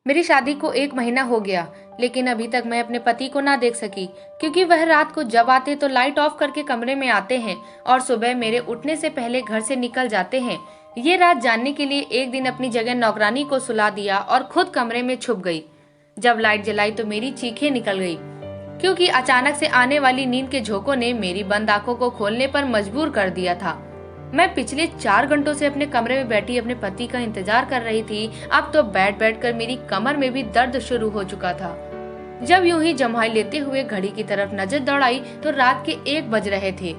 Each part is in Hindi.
मेरी शादी को 1 महीना हो गया, लेकिन अभी तक मैं अपने पति को ना देख सकी, क्योंकि वह रात को जब आते तो लाइट ऑफ करके कमरे में आते हैं और सुबह मेरे उठने से पहले घर से निकल जाते हैं। ये रात जानने के लिए एक दिन अपनी जगह नौकरानी को सुला दिया और खुद कमरे में छुप गई। जब लाइट जलाई तो मेरी चीखें निकल गई, क्योंकि अचानक से आने वाली नींद के झोंकों ने मेरी बंद आंखों को खोलने पर मजबूर कर दिया था। मैं पिछले 4 घंटों से अपने कमरे में बैठी अपने पति का इंतजार कर रही थी। अब तो बैठ बैठ कर मेरी कमर में भी दर्द शुरू हो चुका था। जब यूं ही जम्हाई लेते हुए घड़ी की तरफ नजर दौड़ाई तो रात के 1 बज रहे थे।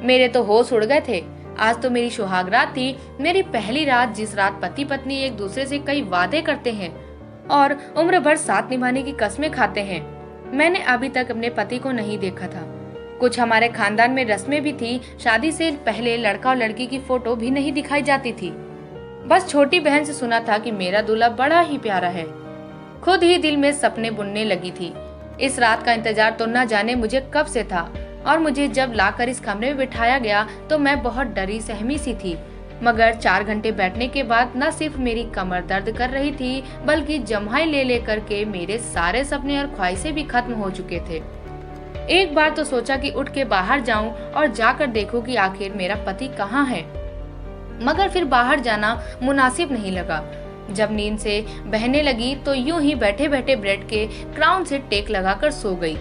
मेरे तो होश उड़ गए थे। आज तो मेरी सुहाग रात थी, मेरी पहली रात, जिस रात पति पत्नी एक दूसरे से कई वादे करते हैं और उम्र भर साथ निभाने की कस्में खाते हैं। मैंने अभी तक अपने पति को नहीं देखा था। कुछ हमारे खानदान में रस्में भी थी। शादी से पहले लड़का और लड़की की फोटो भी नहीं दिखाई जाती थी। बस छोटी बहन से सुना था कि मेरा दूल्हा बड़ा ही प्यारा है। खुद ही दिल में सपने बुनने लगी थी। इस रात का इंतजार तो न जाने मुझे कब से था, और मुझे जब लाकर इस कमरे में बिठाया गया तो मैं बहुत डरी सहमी सी थी। मगर 4 घंटे बैठने के बाद न सिर्फ मेरी कमर दर्द कर रही थी, बल्कि जम्हाई ले करके मेरे सारे सपने और ख्वाहिशें भी खत्म हो चुके थे। एक बार तो सोचा कि उठ के बाहर जाऊं और जाकर देखूं कि आखिर मेरा पति कहाँ है, मगर फिर बाहर जाना मुनासिब नहीं लगा। जब नींद से बहने लगी तो यूं ही बैठे बैठे ब्रेड के क्राउन से टेक लगाकर सो गई।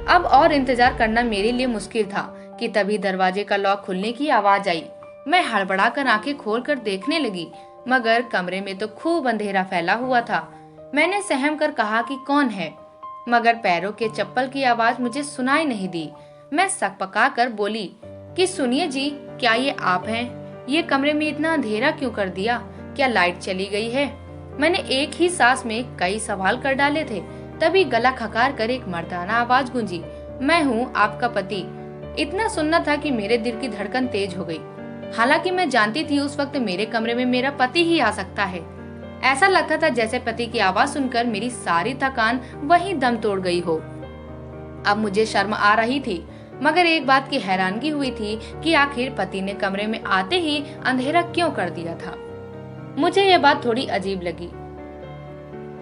अब और इंतजार करना मेरे लिए मुश्किल था कि तभी दरवाजे का लॉक खुलने की आवाज आई। मैं हड़बड़ाकर आंखें खोलकर देखने लगी, मगर कमरे में तो खूब अंधेरा फैला हुआ था। मैंने सहम कर कहा कि कौन है, मगर पैरों के चप्पल की आवाज मुझे सुनाई नहीं दी। मैं सकपका कर बोली कि सुनिए जी, क्या ये आप हैं? ये कमरे में इतना अंधेरा क्यों कर दिया? क्या लाइट चली गई है? मैंने एक ही सांस में कई सवाल कर डाले थे। तभी गला खकार कर एक मर्दाना आवाज गूंजी, मैं हूँ आपका पति। इतना सुनना था कि मेरे दिल की धड़कन तेज हो गई। हालांकि मैं जानती थी उस वक्त मेरे कमरे में मेरा पति ही आ सकता है। ऐसा लगता था जैसे पति की आवाज सुनकर मेरी सारी थकान वहीं दम तोड़ गई हो। अब मुझे शर्म आ रही थी, मगर एक बात की हैरानगी हुई थी कि आखिर पति ने कमरे में आते ही अंधेरा क्यों कर दिया था। मुझे यह बात थोड़ी अजीब लगी।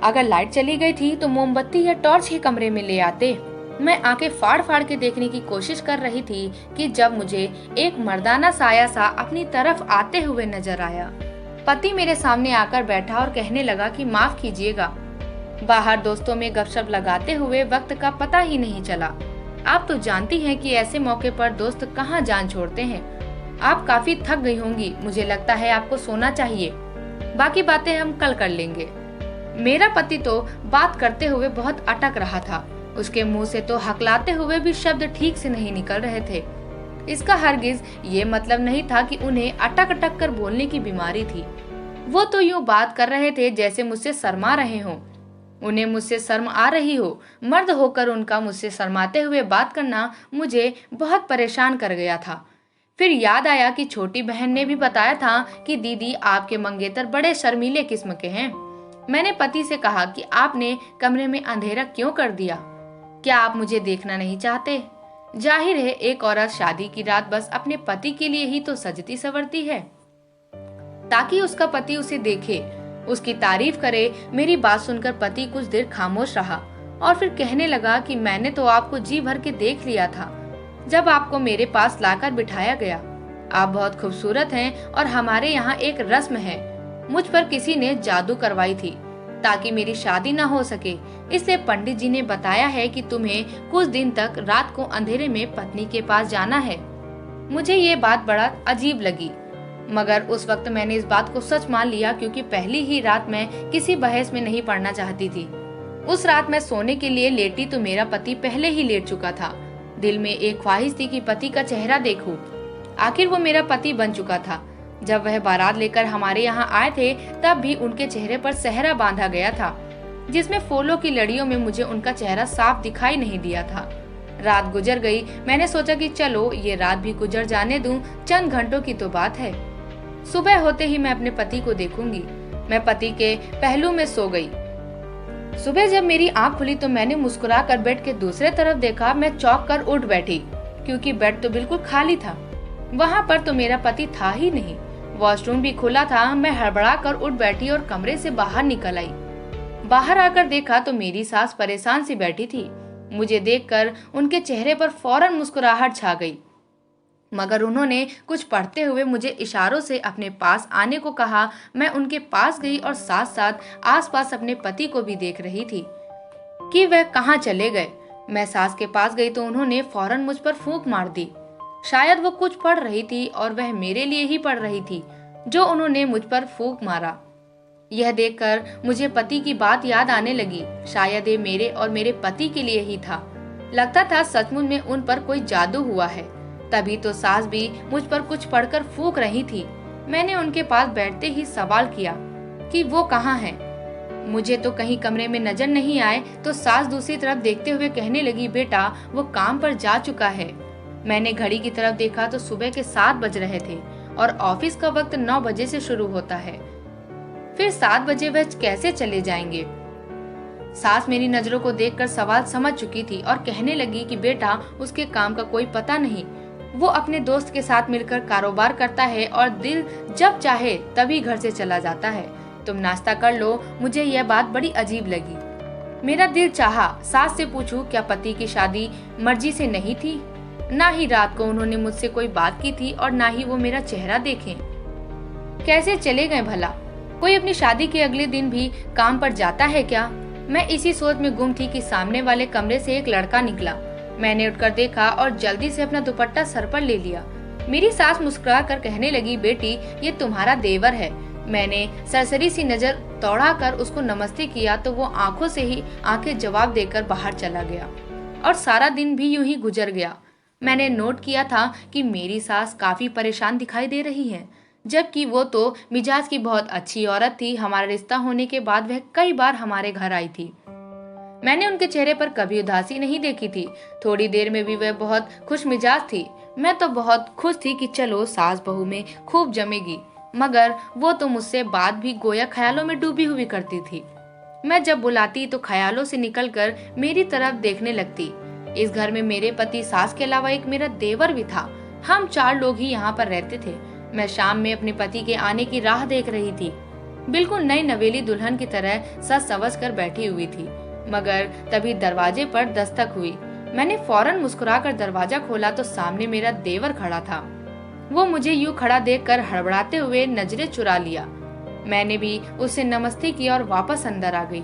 अगर लाइट चली गई थी तो मोमबत्ती या टॉर्च ही कमरे में ले आते। मैं आंखें फाड़ फाड़ के देखने की कोशिश कर रही थी कि जब मुझे एक मर्दाना साया सा अपनी तरफ आते हुए नजर आया। पति मेरे सामने आकर बैठा और कहने लगा कि माफ कीजिएगा, बाहर दोस्तों में गपशप लगाते हुए वक्त का पता ही नहीं चला। आप तो जानती हैं कि ऐसे मौके पर दोस्त कहाँ जान छोड़ते हैं। आप काफी थक गई होंगी, मुझे लगता है आपको सोना चाहिए। बाकी बातें हम कल कर लेंगे। मेरा पति तो बात करते हुए बहुत अटक रहा था। उसके मुंह से तो हकलाते हुए भी शब्द ठीक से नहीं निकल रहे थे। इसका हरगिज ये मतलब नहीं था कि उन्हें अटक अटक कर बोलने की बीमारी थी। वो तो यूं बात कर रहे थे जैसे मुझसे शर्मा रहे हों। उन्हें मुझसे शर्म आ रही हो। मर्द होकर उनका मुझसे शर्माते हुए बात करना मुझे बहुत परेशान कर गया था। फिर याद आया कि छोटी बहन ने भी बताया था कि दीदी, आपके मंगेतर बड़े शर्मीले किस्म के हैं। मैंने पति से कहा कि आपने कमरे में अंधेरा क्यों कर दिया? क्या आप मुझे देखना नहीं चाहते? जाहिर है एक औरत शादी की रात बस अपने पति के लिए ही तो सजती संवरती है, ताकि उसका पति उसे देखे, उसकी तारीफ करे। मेरी बात सुनकर पति कुछ देर खामोश रहा और फिर कहने लगा कि मैंने तो आपको जी भर के देख लिया था जब आपको मेरे पास लाकर बिठाया गया। आप बहुत खूबसूरत हैं और हमारे यहाँ एक रस्म है। मुझ पर किसी ने जादू करवाई थी ताकि मेरी शादी न हो सके, इसलिए पंडित जी ने बताया है कि तुम्हें कुछ दिन तक रात को अंधेरे में पत्नी के पास जाना है। मुझे ये बात बड़ा अजीब लगी, मगर उस वक्त मैंने इस बात को सच मान लिया, क्योंकि पहली ही रात मैं किसी बहस में नहीं पड़ना चाहती थी। उस रात मैं सोने के लिए लेटी तो मेरा पति पहले ही लेट चुका था। दिल में एक ख्वाहिश थी कि पति का चेहरा देखूं। आखिर वो मेरा पति बन चुका था। जब वह बारात लेकर हमारे यहाँ आए थे तब भी उनके चेहरे पर सेहरा बांधा गया था, जिसमें फूलों की लड़ियों में मुझे उनका चेहरा साफ दिखाई नहीं दिया था। रात गुजर गई। मैंने सोचा कि चलो ये रात भी गुजर जाने दूं, चंद घंटों की तो बात है। सुबह होते ही मैं अपने पति को देखूंगी। मैं पति के पहलू में सो गई। सुबह जब मेरी आंख खुली तो मैंने मुस्कुरा कर बेड के दूसरे तरफ देखा। मैं चौंक कर उठ बैठी, क्योंकि बेड तो बिल्कुल खाली था। वहाँ पर तो मेरा पति था ही नहीं। वॉशरूम भी खुला था। मैं हड़बड़ा कर उठ बैठी और कमरे से बाहर निकल आई। बाहर आकर देखा तो मेरी सास परेशान सी बैठी थी। मुझे देखकर उनके चेहरे पर फौरन मुस्कुराहट छा गई, मगर उन्होंने कुछ पढ़ते हुए मुझे इशारों से अपने पास आने को कहा। मैं उनके पास गई और साथ साथ आसपास अपने पति को भी देख रही थी कि वह कहाँ चले गए। मैं सास के पास गई तो उन्होंने फौरन मुझ पर फूंक मार दी। शायद वो कुछ पढ़ रही थी और वह मेरे लिए ही पढ़ रही थी जो उन्होंने मुझ पर फूंक मारा। यह देखकर मुझे पति की बात याद आने लगी। शायद ये मेरे और मेरे पति के लिए ही था। लगता था सचमुच में उन पर कोई जादू हुआ है। तभी तो सास भी मुझ पर कुछ पढ़कर फूंक रही थी। मैंने उनके पास बैठते ही सवाल किया कि वो कहाँ हैं। मुझे तो कहीं कमरे में नजर नहीं आए तो सास दूसरी तरफ देखते हुए कहने लगी, बेटा वो काम पर जा चुका है। मैंने घड़ी की तरफ देखा तो सुबह के 7 बज रहे थे और ऑफिस का वक्त 9 बजे से शुरू होता है। फिर 7 बजे वह कैसे चले जाएंगे। सास मेरी नजरों को देखकर सवाल समझ चुकी थी और कहने लगी कि बेटा उसके काम का कोई पता नहीं, वो अपने दोस्त के साथ मिलकर कारोबार करता है और दिल जब चाहे तभी घर से चला जाता है। तुम नाश्ता कर लो। मुझे यह बात बड़ी अजीब लगी। मेरा दिल चाहा सास से पूछूं क्या पति की शादी मर्जी से नहीं थी। ना ही रात को उन्होंने मुझसे कोई बात की थी और ना ही वो मेरा चेहरा देखें। कैसे चले गए भला? कोई अपनी शादी के अगले दिन भी काम पर जाता है क्या? मैं इसी सोच में गुम थी कि सामने वाले कमरे से एक लड़का निकला। मैंने उठकर देखा और जल्दी से अपना दुपट्टा सर पर ले लिया। मेरी सास मुस्कुरा कर कहने लगी, बेटी ये तुम्हारा देवर है। मैंने सरसरी सी नजर दौड़ाकर उसको नमस्ते किया तो वो आंखों से ही आंखें जवाब देकर बाहर चला गया और सारा दिन भी यूं ही गुजर गया। मैंने नोट किया था कि मेरी सास काफी परेशान दिखाई दे रही है, जबकि वो तो मिजाज की बहुत अच्छी औरत थी। हमारा रिश्ता होने के बाद वह कई बार हमारे घर आई थी। मैंने उनके चेहरे पर कभी उदासी नहीं देखी थी। थोड़ी देर में भी वह बहुत खुश मिजाज थी। मैं तो बहुत खुश थी कि चलो सास बहू में खूब जमेगी, मगर वो तो मुझसे बात भी गोया ख्यालों में डूबी हुई करती थी। मैं जब बुलाती तो ख्यालों से निकलकर मेरी तरफ देखने लगती। इस घर में मेरे पति सास के अलावा एक मेरा देवर भी था। हम 4 लोग ही यहाँ पर रहते थे। मैं शाम में अपने पति के आने की राह देख रही थी। बिल्कुल नई नवेली दुल्हन की तरह सज संवज कर बैठी हुई थी, मगर तभी दरवाजे पर दस्तक हुई। मैंने फौरन मुस्कुराकर दरवाजा खोला तो सामने मेरा देवर खड़ा था। वो मुझे यूं खड़ा देखकर हड़बड़ाते हुए नजरें चुरा लिया। मैंने भी उससे नमस्ते किया और वापस अंदर आ गई।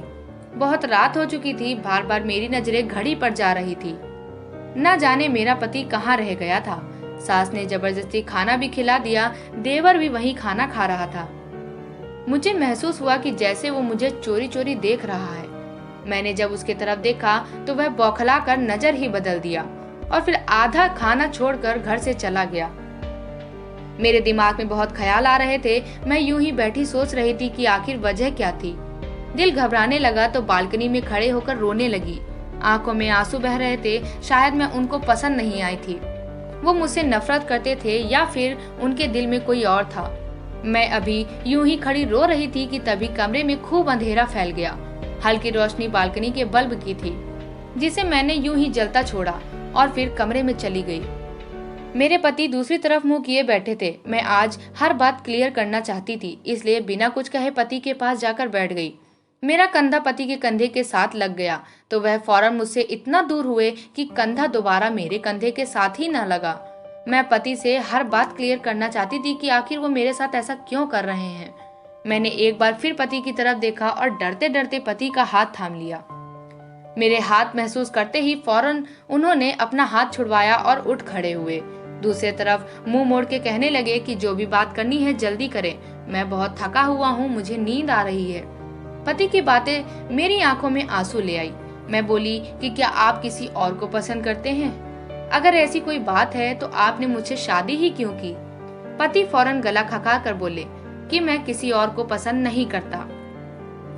बहुत रात हो चुकी थी। बार बार मेरी नजरें घड़ी पर जा रही थी। न जाने मेरा पति कहाँ रह गया था। सास ने जबरदस्ती खाना भी खिला दिया। देवर भी वहीं खाना खा रहा था। मुझे महसूस हुआ कि जैसे वो मुझे चोरी चोरी देख रहा है। मैंने जब उसके तरफ देखा तो वह बौखला कर नजर ही बदल दिया और फिर आधा खाना छोड़कर घर से चला गया। मेरे दिमाग में बहुत ख्याल आ रहे थे। मैं यूं ही बैठी सोच रही थी कि आखिर वजह क्या थी। दिल घबराने लगा तो बालकनी में खड़े होकर रोने लगी। आंखों में आंसू बह रहे थे। शायद मैं उनको पसंद नहीं आई थी। वो मुझसे नफरत करते थे या फिर उनके दिल में कोई और था। मैं अभी यूं ही खड़ी रो रही थी कि तभी कमरे में खूब अंधेरा फैल गया। हल्की रोशनी बालकनी के बल्ब की थी, जिसे मैंने यूं ही जलता छोड़ा और फिर कमरे में चली गई। मेरे पति दूसरी तरफ मुंह किए बैठे थे। मैं आज हर बात क्लियर करना चाहती थी, इसलिए बिना कुछ कहे पति के पास जाकर बैठ गई। मेरा कंधा पति के कंधे के साथ लग गया तो वह फौरन मुझसे इतना दूर हुए कि कंधा दोबारा मेरे कंधे के साथ ही न लगा। मैं पति से हर बात क्लियर करना चाहती थी कि आखिर वो मेरे साथ ऐसा क्यों कर रहे हैं। मैंने एक बार फिर पति की तरफ देखा और डरते डरते पति का हाथ थाम लिया। मेरे हाथ महसूस करते ही फौरन उन्होंने अपना हाथ छुड़वाया और उठ खड़े हुए। दूसरी तरफ मुंह मोड़ के कहने लगे कि जो भी बात करनी है जल्दी करें, मैं बहुत थका हुआ हूँ, मुझे नींद आ रही है। पति की बातें मेरी आंखों में आंसू ले आई। मैं बोली कि क्या आप किसी और को पसंद करते हैं? अगर ऐसी कोई बात है तो आपने मुझसे शादी ही क्यों की? पति फौरन गला खका कर बोले कि मैं किसी और को पसंद नहीं करता,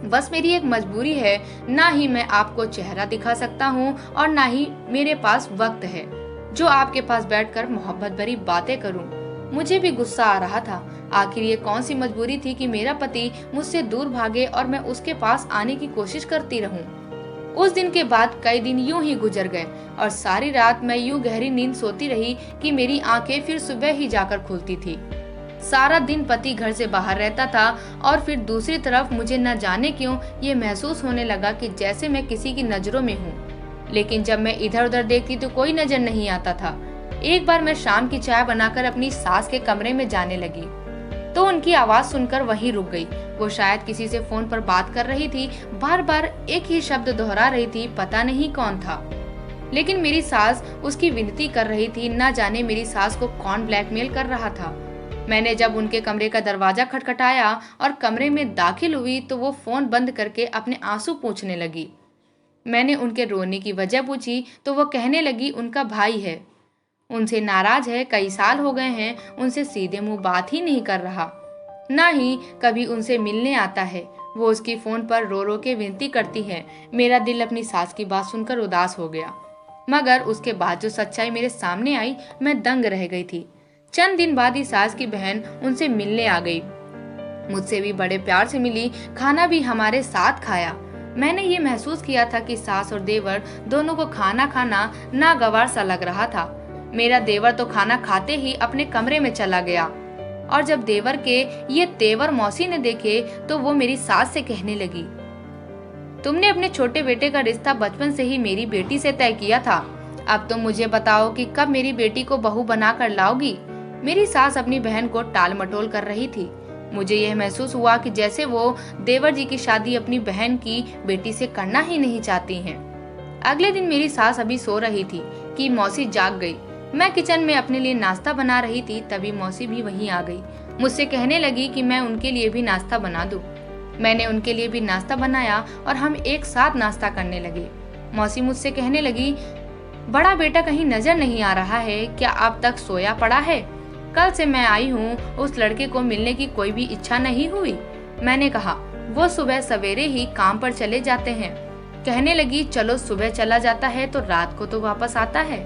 बस मेरी एक मजबूरी है। ना ही मैं आपको चेहरा दिखा सकता हूँ और ना ही मेरे पास वक्त है जो आपके पास बैठकर मोहब्बत भरी बातें करूं। मुझे भी गुस्सा आ रहा था। आखिर ये कौन सी मजबूरी थी कि मेरा पति मुझसे दूर भागे और मैं उसके पास आने की कोशिश करती रहूं। उस दिन के बाद कई दिन यूं ही गुजर गए और सारी रात मैं यूं गहरी नींद सोती रही कि मेरी आंखें फिर सुबह ही जाकर खुलती थी। सारा दिन पति घर से बाहर रहता था और फिर दूसरी तरफ मुझे न जाने क्यों ये महसूस होने लगा कि जैसे मैं किसी की नजरों में हूँ। लेकिन जब मैं इधर उधर देखती तो कोई नजर नहीं आता था। एक बार मैं शाम की चाय बनाकर अपनी सास के कमरे में जाने लगी तो उनकी आवाज सुनकर वहीं रुक गई। वो शायद किसी से फोन पर बात कर रही थी, बार बार एक ही शब्द दोहरा रही थी, पता नहीं कौन था। लेकिन मेरी सास उसकी विनती कर रही थी, न जाने मेरी सास को कौन ब्लैकमेल कर रहा था। मैंने जब उनके कमरे का दरवाजा खटखटाया और कमरे में दाखिल हुई तो वो फोन बंद करके अपने आंसू पोंछने लगी। मैंने उनके रोने की वजह पूछी तो वो कहने लगी उनका भाई है, उनसे नाराज है, कई साल हो गए हैं उनसे सीधे मुंह बात ही नहीं कर रहा, ना ही कभी उनसे मिलने आता है। वो उसकी फोन पर रो रो के विनती करती है। मेरा दिल अपनी सास की बात सुनकर उदास हो गया, मगर उसके बाद जो सच्चाई मेरे सामने आई मैं दंग रह गई थी। चंद दिन बाद ही सास की बहन उनसे मिलने आ गई, मुझसे भी बड़े प्यार से मिली, खाना भी हमारे साथ खाया। मैंने ये महसूस किया था कि सास और देवर दोनों को खाना खाना नागवार सा लग रहा था। मेरा देवर तो खाना खाते ही अपने कमरे में चला गया और जब देवर के ये तेवर मौसी ने देखे तो वो मेरी सास से कहने लगी, तुमने अपने छोटे बेटे का रिश्ता बचपन से ही मेरी बेटी से तय किया था, अब तुम मुझे बताओ कि कब मेरी बेटी को बहू बनाकर लाओगी। मेरी सास अपनी बहन को टाल मटोल कर रही थी। मुझे यह महसूस हुआ कि जैसे वो देवर जी की शादी अपनी बहन की बेटी से करना ही नहीं चाहती हैं। अगले दिन मेरी सास अभी सो रही थी कि मौसी जाग गई। मैं किचन में अपने लिए नाश्ता बना रही थी, तभी मौसी भी वहीं आ गई। मुझसे कहने लगी कि मैं उनके लिए भी नाश्ता बना दूं। मैंने उनके लिए भी नाश्ता बनाया और हम एक साथ नाश्ता करने लगे। मौसी मुझसे कहने लगी, बड़ा बेटा कहीं नजर नहीं आ रहा है, क्या अब तक सोया पड़ा है? कल से मैं आई हूँ, उस लड़के को मिलने की कोई भी इच्छा नहीं हुई। मैंने कहा, वो सुबह सवेरे ही काम पर चले जाते हैं। कहने लगी, चलो सुबह चला जाता है तो रात को तो वापस आता है।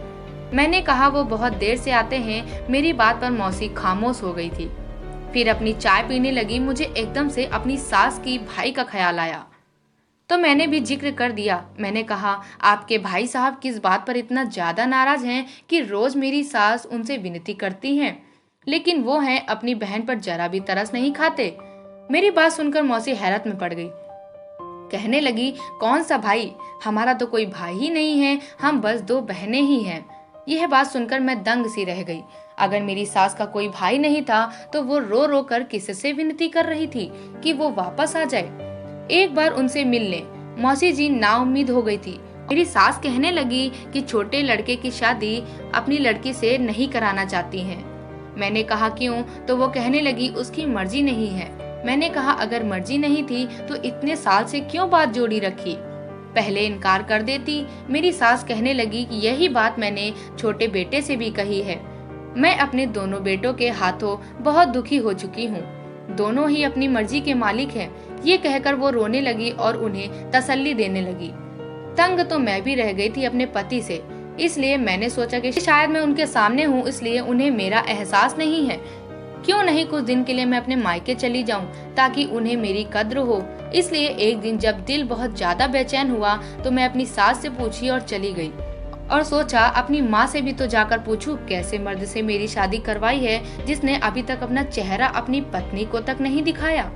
मैंने कहा, वो बहुत देर से आते हैं। मेरी बात पर मौसी खामोश हो गई थी, फिर अपनी चाय पीने लगी। मुझे एकदम से अपनी सास की भाई का ख्याल आया तो मैंने भी जिक्र कर दिया। मैंने कहा, आपके भाई साहब किस बात पर इतना ज्यादा नाराज हैं कि रोज मेरी सास उनसे विनती करती हैं, लेकिन वो हैं अपनी बहन पर जरा भी तरस नहीं खाते। मेरी बात सुनकर मौसी हैरत में पड़ गई। कहने लगी, कौन सा भाई? हमारा तो कोई भाई ही नहीं है, हम बस दो बहनें ही हैं। यह बात सुनकर मैं दंग सी रह गई। अगर मेरी सास का कोई भाई नहीं था तो वो रो रो कर किससे विनती कर रही थी कि वो वापस आ जाए, एक बार उनसे मिलने। मौसी जी नाउम्मीद हो गई थी। मेरी सास कहने लगी कि छोटे लड़के की शादी अपनी लड़की से नहीं कराना चाहती हैं। मैंने कहा, क्यों? तो वो कहने लगी, उसकी मर्जी नहीं है। मैंने कहा, अगर मर्जी नहीं थी तो इतने साल से क्यों बात जोड़ी रखी, पहले इनकार कर देती। मेरी सास कहने लगी कि यही बात मैंने छोटे बेटे से भी कही है। मैं अपने दोनों बेटों के हाथों बहुत दुखी हो चुकी हूँ, दोनों ही अपनी मर्जी के मालिक हैं। ये कहकर वो रोने लगी और उन्हें तसल्ली देने लगी। तंग तो मैं भी रह गई थी अपने पति से, इसलिए मैंने सोचा कि शायद मैं उनके सामने हूँ, इसलिए उन्हें मेरा एहसास नहीं है। क्यों नहीं कुछ दिन के लिए मैं अपने मायके चली जाऊं ताकि उन्हें मेरी कद्र हो। इसलिए एक दिन जब दिल बहुत ज्यादा बेचैन हुआ तो मैं अपनी सास से पूछी और चली गई और सोचा अपनी माँ से भी तो जाकर पूछूं कैसे मर्द से मेरी शादी करवाई है जिसने अभी तक अपना चेहरा अपनी पत्नी को तक नहीं दिखाया।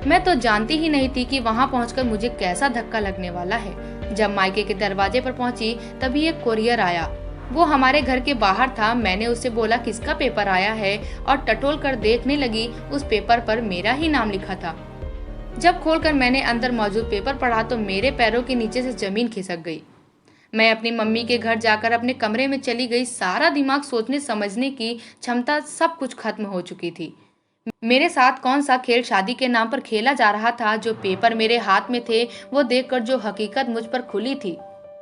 मैं तो जानती ही नहीं थी कि वहाँ पहुंचकर मुझे कैसा धक्का लगने वाला है। जब मायके के दरवाजे पर पहुंची तभी एक कोरियर आया। वो हमारे घर के बाहर था। मैंने उससे बोला, किसका पेपर आया है, और टटोल कर देखने लगी। उस पेपर पर मेरा ही नाम लिखा था। जब खोलकर मैंने अंदर मौजूद पेपर पढ़ा तो मेरे पैरों के नीचे से जमीन खिसक गई। मैं अपनी मम्मी के घर जाकर अपने कमरे में चली गई। सारा दिमाग सोचने समझने की क्षमता सब कुछ खत्म हो चुकी थी। मेरे साथ कौन सा खेल शादी के नाम पर खेला जा रहा था। जो पेपर मेरे हाथ में थे वो देखकर जो हकीकत मुझ पर खुली थी,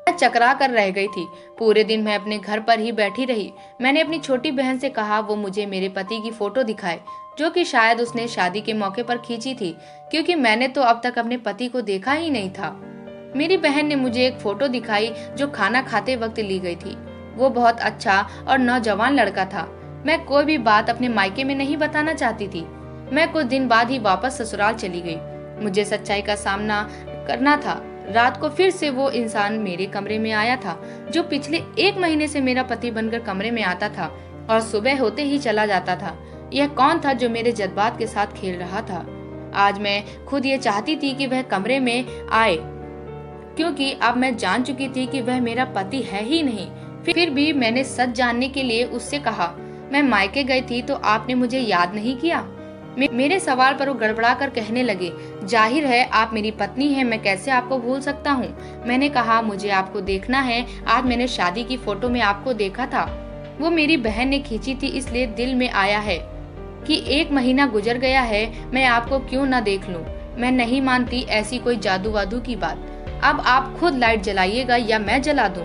मैं चकरा कर रह गई थी। पूरे दिन मैं अपने घर पर ही बैठी रही। मैंने अपनी छोटी बहन से कहा वो मुझे मेरे पति की फोटो दिखाए, जो कि शायद उसने शादी के मौके पर खींची थी, क्योंकि मैंने तो अब तक अपने पति को देखा ही नहीं था। मेरी बहन ने मुझे एक फोटो दिखाई जो खाना खाते वक्त ली गई थी। वो बहुत अच्छा और नौजवान लड़का था। मैं कोई भी बात अपने मायके में नहीं बताना चाहती थी। मैं कुछ दिन बाद ही वापस ससुराल चली गई। मुझे सच्चाई का सामना करना था। रात को फिर से वो इंसान मेरे कमरे में आया था जो पिछले 1 महीने से मेरा पति बनकर कमरे में आता था और सुबह होते ही चला जाता था। यह कौन था जो मेरे जज्बात के साथ खेल रहा था? आज मैं खुद ये चाहती थी कि वह कमरे में आए, क्योंकि अब मैं जान चुकी थी कि वह मेरा पति है ही नहीं। फिर भी मैंने सच जानने के लिए उससे कहा, मैं मायके गई थी तो आपने मुझे याद नहीं किया? मेरे सवाल पर वो गड़बड़ा कर कहने लगे, जाहिर है आप मेरी पत्नी हैं, मैं कैसे आपको भूल सकता हूँ। मैंने कहा, मुझे आपको देखना है, आज मैंने शादी की फोटो में आपको देखा था, वो मेरी बहन ने खींची थी, इसलिए दिल में आया है कि 1 महीना गुजर गया है, मैं आपको क्यों ना देख लूं। मैं नहीं मानती ऐसी कोई जादू वादू की बात। अब आप खुद लाइट जलाइएगा या मैं जला दूं?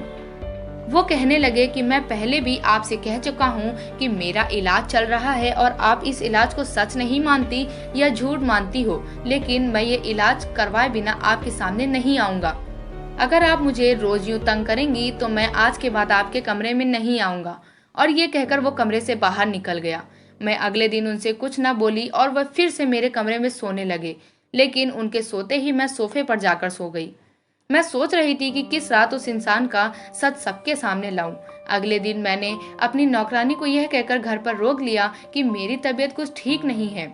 वो कहने लगे कि मैं पहले भी आपसे कह चुका हूँ कि मेरा इलाज चल रहा है और आप इस इलाज को सच नहीं मानती या झूठ मानती हो, लेकिन मैं ये इलाज करवाए बिना आपके सामने नहीं आऊंगा। अगर आप मुझे रोज यूं तंग करेंगी तो मैं आज के बाद आपके कमरे में नहीं आऊंगा। और ये कहकर वो कमरे से बाहर निकल गया। मैं अगले दिन उनसे कुछ न बोली और वह फिर से मेरे कमरे में सोने लगे, लेकिन उनके सोते ही मैं सोफे पर जाकर सो गई। मैं सोच रही थी कि किस रात उस इंसान का सच सबके सामने लाऊं। अगले दिन मैंने अपनी नौकरानी को यह कहकर घर पर रोक लिया कि मेरी तबीयत कुछ ठीक नहीं है।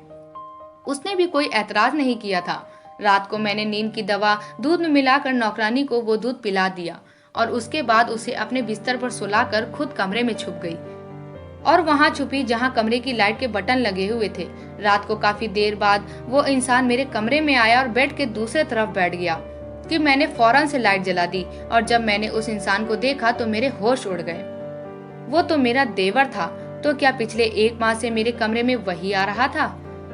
उसने भी कोई ऐतराज नहीं किया था। रात को मैंने नींद की दवा दूध में मिलाकर नौकरानी को वो दूध पिला दिया और उसके बाद उसे अपने बिस्तर पर सुलाकर खुद कमरे में छुप गई और वहां छुपी जहां कमरे की लाइट के बटन लगे हुए थे। रात को काफी देर बाद वो इंसान मेरे कमरे में आया और बेड के दूसरे तरफ बैठ गया कि मैंने फौरन से लाइट जला दी और जब मैंने उस इंसान को देखा तो मेरे होश उड़ गए। वो तो मेरा देवर था। तो क्या पिछले 1 माह से मेरे कमरे में वही आ रहा था?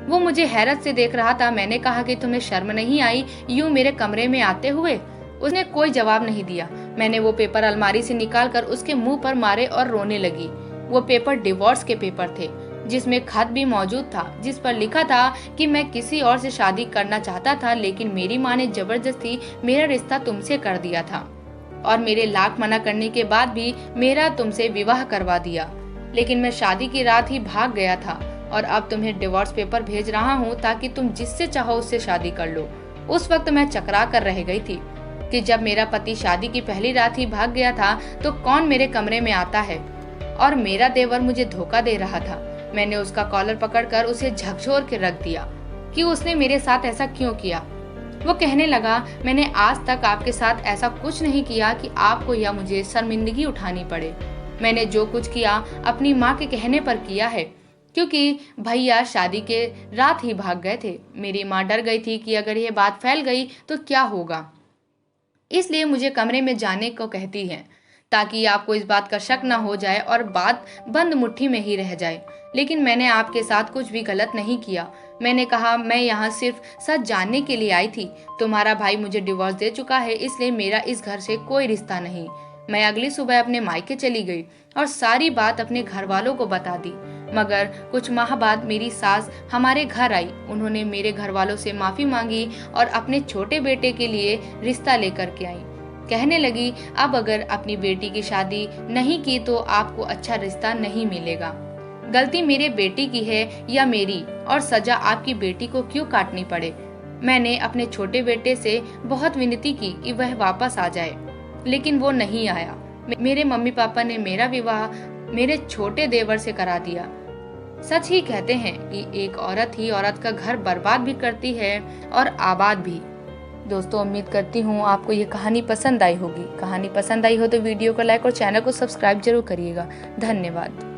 वो मुझे हैरत से देख रहा था। मैंने कहा कि तुम्हें शर्म नहीं आई यूं मेरे कमरे में आते हुए? उसने कोई जवाब नहीं दिया। मैंने वो पेपर अलमारी से निकालकर उसके मुंह पर मारे और रोने लगी। वो पेपर डिवोर्स के पेपर थे, जिसमें खत भी मौजूद था जिस पर लिखा था कि मैं किसी और से शादी करना चाहता था, लेकिन मेरी माँ ने जबरदस्ती मेरा रिश्ता तुमसे कर दिया था और मेरे लाख मना करने के बाद भी मेरा तुमसे विवाह करवा दिया। लेकिन मैं शादी की रात ही भाग गया था और अब तुम्हें डिवोर्स पेपर भेज रहा हूँ ताकि तुम जिससे चाहो उससे शादी कर लो। उस वक्त मैं चकरा कर रह गई थी कि जब मेरा पति शादी की पहली रात ही भाग गया था तो कौन मेरे कमरे में आता है और मेरा देवर मुझे धोखा दे रहा था। मैंने उसका कॉलर पकड़कर उसे झकझोर के रख दिया कि उसने मेरे साथ ऐसा क्यों किया। वो कहने लगा, मैंने आज तक आपके साथ ऐसा कुछ नहीं किया कि आपको या मुझे शर्मिंदगी उठानी पड़े। मैंने जो कुछ किया अपनी माँ के कहने पर किया है, क्योंकि भैया शादी के रात ही भाग गए थे। मेरी माँ डर गई थी कि अगर यह बात फैल गई तो क्या होगा, इसलिए मुझे कमरे में जाने को कहती है ताकि आपको इस बात का शक न हो जाए और बात बंद मुट्ठी में ही रह जाए। लेकिन मैंने आपके साथ कुछ भी गलत नहीं किया। मैंने कहा, मैं यहाँ सिर्फ सच जानने के लिए आई थी। तुम्हारा भाई मुझे डिवोर्स दे चुका है, इसलिए मेरा इस घर से कोई रिश्ता नहीं। मैं अगली सुबह अपने मायके चली गई और सारी बात अपने घर वालों को बता दी। मगर कुछ माह बाद मेरी सास हमारे घर आई। उन्होंने मेरे घर वालों से माफी मांगी और अपने छोटे बेटे के लिए रिश्ता लेकर के आई। कहने लगी, अब अगर अपनी बेटी की शादी नहीं की तो आपको अच्छा रिश्ता नहीं मिलेगा। गलती मेरे बेटी की है या मेरी, और सजा आपकी बेटी को क्यों काटनी पड़े। मैंने अपने छोटे बेटे से बहुत विनती की कि वह वापस आ जाए, लेकिन वो नहीं आया। मेरे मम्मी पापा ने मेरा विवाह मेरे छोटे देवर से करा दिया। सच ही कहते हैं कि एक औरत ही औरत का घर बर्बाद भी करती है और आबाद भी। दोस्तों, उम्मीद करती हूँ आपको ये कहानी पसंद आई होगी। कहानी पसंद आई हो तो वीडियो को लाइक और चैनल को सब्सक्राइब जरूर करिएगा। धन्यवाद।